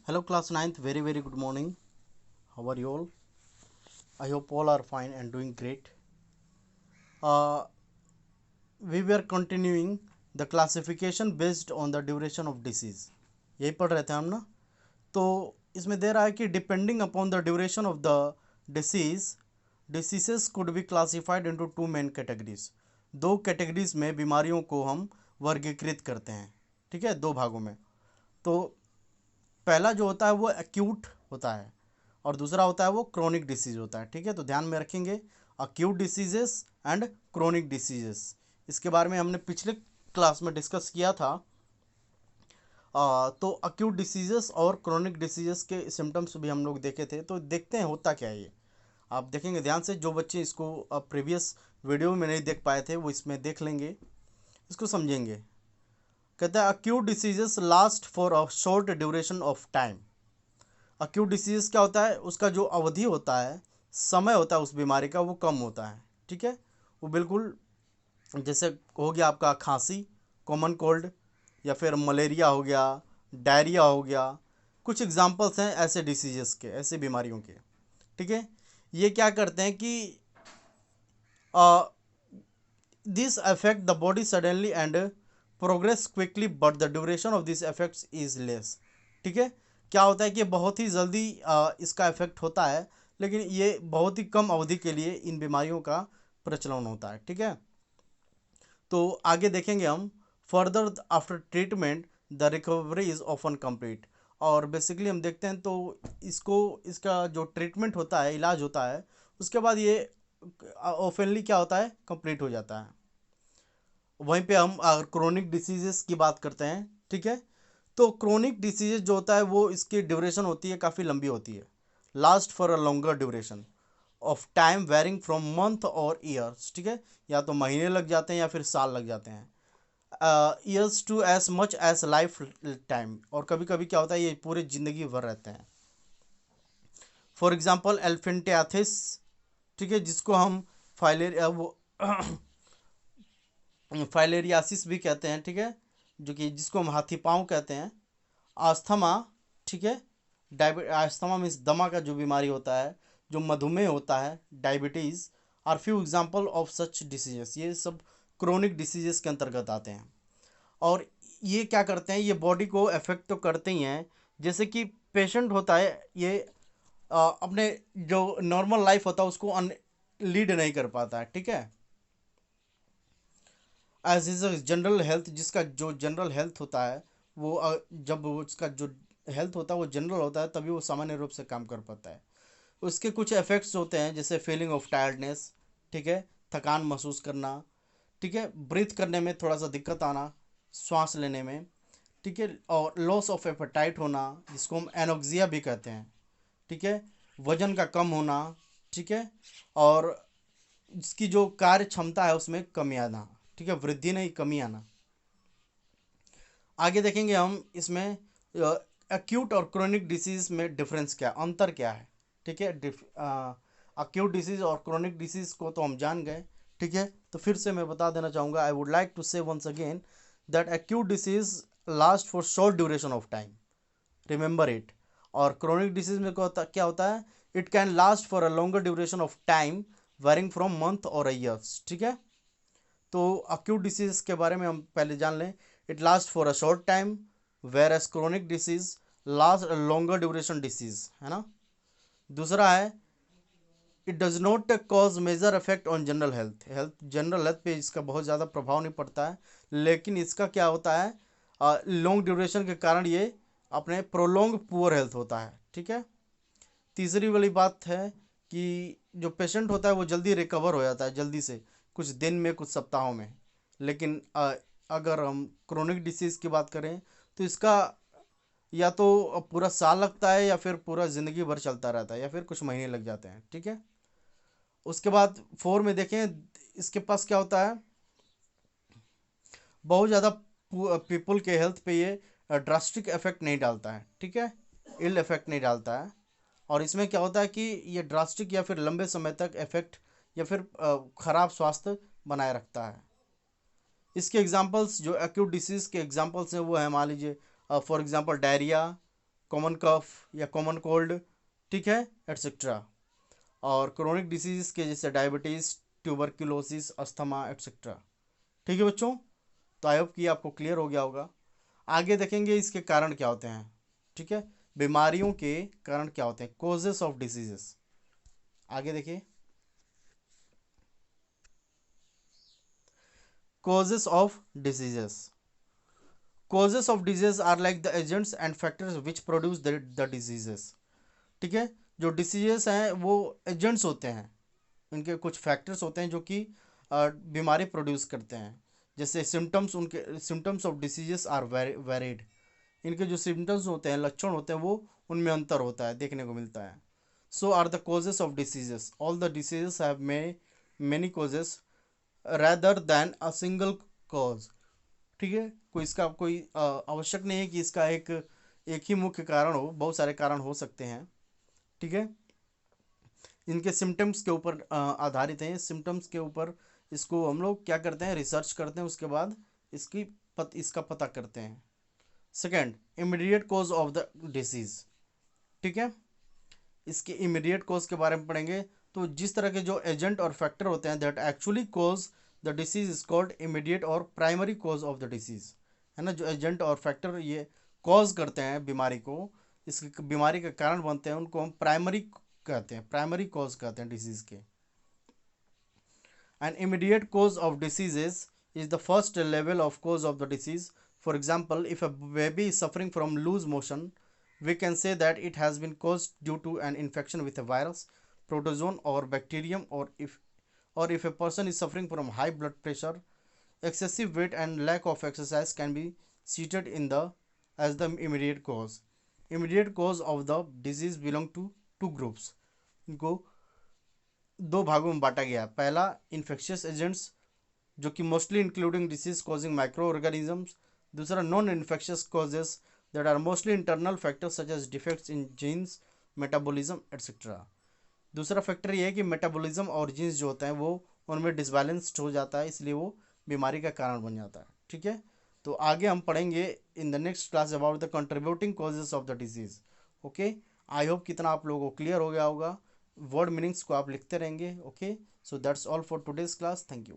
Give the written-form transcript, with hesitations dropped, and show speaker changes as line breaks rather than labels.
Hello, class ninth. Very good morning. How are you all? I hope all are fine and doing great. Uh, we were continuing the classification based on the duration of disease. यही पढ़ रहे थे हम ना. तो इसमें दे रहा है कि depending upon the duration of the disease diseases could be classified into two main categories. दो कैटेगरीज में बीमारियों को हम वर्गीकृत करते हैं. ठीक है, दो भागों में. तो पहला जो होता है वो एक्यूट होता है और दूसरा होता है वो क्रोनिक डिसीज होता है. ठीक है, तो ध्यान में रखेंगे acute diseases and chronic diseases. इसके बारे में हमने पिछले क्लास में डिस्कस किया था. तो अक्यूट डिसीजेस और क्रोनिक डिसीजेस के सिम्टम्स भी हम लोग देखे थे. तो देखते हैं होता क्या है ये. आप देखेंगे ध्यान से. जो बच्चे इसको प्रीवियस वीडियो में नहीं देख पाए थे वो इसमें देख लेंगे, इसको समझेंगे. कहता है acute diseases last for a short duration of time. Acute disease क्या होता है, उसका जो अवधि होता है, समय होता है उस बीमारी का, वो कम होता है. ठीक है, वो बिल्कुल जैसे हो गया आपका खांसी, कॉमन कोल्ड, या फिर मलेरिया हो गया, डायरिया हो गया. कुछ एग्जांपल्स हैं ऐसे डिसीजेस के, ऐसे बीमारियों के. ठीक है, ये क्या करते हैं कि this affect the body suddenly and progress quickly but the duration of this effects is less. ठीक है, क्या होता है कि बहुत ही जल्दी इसका इफेक्ट होता है, लेकिन ये बहुत ही कम अवधि के लिए इन बीमारियों का प्रचलन होता है. ठीक है, तो आगे देखेंगे हम. Further after treatment the recovery is often complete. और बेसिकली हम देखते हैं तो इसको, इसका जो ट्रीटमेंट होता है, इलाज होता है, उसके बाद ये ओपनली क्या होता है, कंप्लीट हो जाता है. वहीं पे हम अगर क्रोनिक डिसीजेस की बात करते हैं. ठीक है, तो क्रोनिक डिसीजेज जो होता है वो इसकी ड्यूरेशन होती है काफ़ी लंबी होती है. Last for a longer duration of time varying from month और ईयर्स. ठीक है, या तो महीने लग जाते हैं या फिर साल लग जाते हैं. Years to as much as life time. और कभी कभी क्या होता है ये पूरे ज़िंदगी भर रहते हैं. For example elephantiasis. ठीक है, जिसको हम फाइलेरिया वो फाइलेरियासिस भी कहते हैं. ठीक है, जो कि जिसको हम हाथी पाँव कहते हैं. आस्थमा. ठीक है, आस्थमा मीन्स दमा का जो बीमारी होता है, जो मधुमेह होता है, diabetes, are few example of such diseases. ये सब क्रोनिक डिसीजेस के अंतर्गत आते हैं. और ये क्या करते हैं, ये बॉडी को अफेक्ट तो करते ही हैं. जैसे कि पेशेंट होता है ये अपने जो नॉर्मल लाइफ होता है उसको लीड नहीं कर पाता है. ठीक है, एज इज जनरल हेल्थ, जिसका जो जनरल हेल्थ होता है वो जब उसका जो हेल्थ होता है वो जनरल होता है तभी वो सामान्य रूप से काम कर पाता है. उसके कुछ इफेक्ट्स होते हैं जैसे फीलिंग ऑफ टायर्डनेस. ठीक है, थकान महसूस करना. ठीक है, ब्रीथ करने में थोड़ा सा दिक्कत आना, सांस लेने में. ठीक है, और लॉस ऑफ एपेटाइट होना, जिसको हम एनोक्सिया भी कहते हैं. ठीक है, वजन का कम होना. ठीक है, और इसकी जो कार्य क्षमता है उसमें कमी आना. ठीक है, वृद्धि नहीं, कमी आना. आगे देखेंगे हम इसमें एक्यूट और क्रोनिक डिसीज में डिफरेंस क्या, अंतर क्या है. ठीक है, एक्यूट डिसीज और क्रोनिक डिसीज को तो हम जान गए. ठीक है, तो फिर से मैं बता देना चाहूँगा. I would like to say once again that acute disease last for short duration of time, remember it. और क्रोनिक डिसीज में क्या होता है, it can last for a longer duration of time varying from month और years. ठीक है, तो acute disease के बारे में हम पहले जान लें. It last for a short time, whereas chronic disease last longer duration disease, है ना. दूसरा है it does not cause major effect on general health. General health पे इसका बहुत ज़्यादा प्रभाव नहीं पड़ता है, लेकिन इसका क्या होता है, लॉन्ग ड्यूरेशन के कारण ये अपने प्रोलॉन्ग पुअर हेल्थ होता है. ठीक है, तीसरी वाली बात है कि जो पेशेंट होता है वो जल्दी रिकवर हो जाता है, जल्दी से, कुछ दिन में, कुछ सप्ताहों में. लेकिन अगर हम क्रोनिक डिसीज़ की बात करें तो इसका या तो पूरा साल लगता है या फिर पूरा ज़िंदगी भर चलता रहता है या फिर कुछ महीने लग जाते हैं. ठीक है, उसके बाद फोर में देखें, इसके पास क्या होता है, बहुत ज़्यादा पीपल के हेल्थ पे ये ड्रास्टिक इफेक्ट नहीं डालता है. ठीक है, इल इफेक्ट नहीं डालता है. और इसमें क्या होता है कि ये ड्रास्टिक या फिर लंबे समय तक इफेक्ट या फिर ख़राब स्वास्थ्य बनाए रखता है. इसके एग्जांपल्स जो एक्यूट डिसीज़ के एग्जांपल्स हैं वो है, मान लीजिए फॉर एग्जांपल डायरिया, कॉमन कफ या कॉमन कोल्ड, ठीक है, एट्सेट्रा। और क्रोनिक डिसीज के जैसे डायबिटीज़, ट्यूबरक्लोसिस, अस्थमा एट्सेट्रा। ठीक है बच्चों, तो आई होप कि आपको क्लियर हो गया होगा। आगे देखेंगे इसके कारण क्या होते हैं। ठीक है, बीमारियों के कारण क्या होते हैं, कोजेस ऑफ डिसीजेस। आगे देखिए, causes of diseases. Causes of disease are like the agents and factors which produce the diseases. ठीक है, जो डिसीजेस हैं वो एजेंट्स होते हैं, उनके कुछ फैक्टर्स होते हैं जो कि बीमारी प्रोड्यूस करते हैं। जैसे सिम्टम्स, उनके symptoms of diseases are varied. इनके जो सिम्टम्स होते हैं, लक्षण होते हैं, वो उनमें अंतर होता है, देखने को मिलता है। So are the causes of diseases, all the diseases have many causes rather than a single cause। ठीक है, कोई इसका कोई आवश्यक नहीं है कि इसका एक ही मुख्य कारण हो, बहुत सारे कारण हो सकते हैं। ठीक है, इनके सिम्टम्स के ऊपर आधारित हैं। सिम्टम्स के ऊपर इसको हम लोग क्या करते हैं, रिसर्च करते हैं, उसके बाद इसका पता करते हैं। Second, immediate cause of the disease. ठीक है, इसके इमीडिएट कॉज के बारे में पढ़ेंगे। तो जिस तरह के जो एजेंट और फैक्टर होते हैं that actually cause the disease is called immediate और primary cause of the disease, है ना। जो एजेंट और फैक्टर ये कॉज करते हैं बीमारी को, इस बीमारी का कारण बनते हैं, उनको हम प्राइमरी कहते हैं, प्राइमरी कॉज कहते हैं डिसीज के। An immediate cause of diseases is the first level of cause of the disease. For example, if a baby is suffering from loose motion, we can say that it has been caused due to an infection with a virus, protozoan or bacterium, or if a person is suffering from high blood pressure, excessive weight and lack of exercise can be cited as the immediate cause. Immediate cause of the disease belong to two groups. इनको दो भागों में बांटा गया। पहला, infectious agents, जो कि mostly including disease causing microorganisms. दूसरा, non infectious causes that are mostly internal factors such as defects in genes, metabolism etcetera. दूसरा फैक्टर ये है कि मेटाबॉलिज्म और जीन्स जो होते हैं वो उनमें डिसबैलेंस्ड हो जाता है, इसलिए वो बीमारी का कारण बन जाता है। ठीक है, तो आगे हम पढ़ेंगे in the next class about the contributing causes of the disease. Okay, I hope कितना आप लोगों को क्लियर हो गया होगा। वर्ड मीनिंग्स को आप लिखते रहेंगे। Okay, so that's all for today's class. Thank you.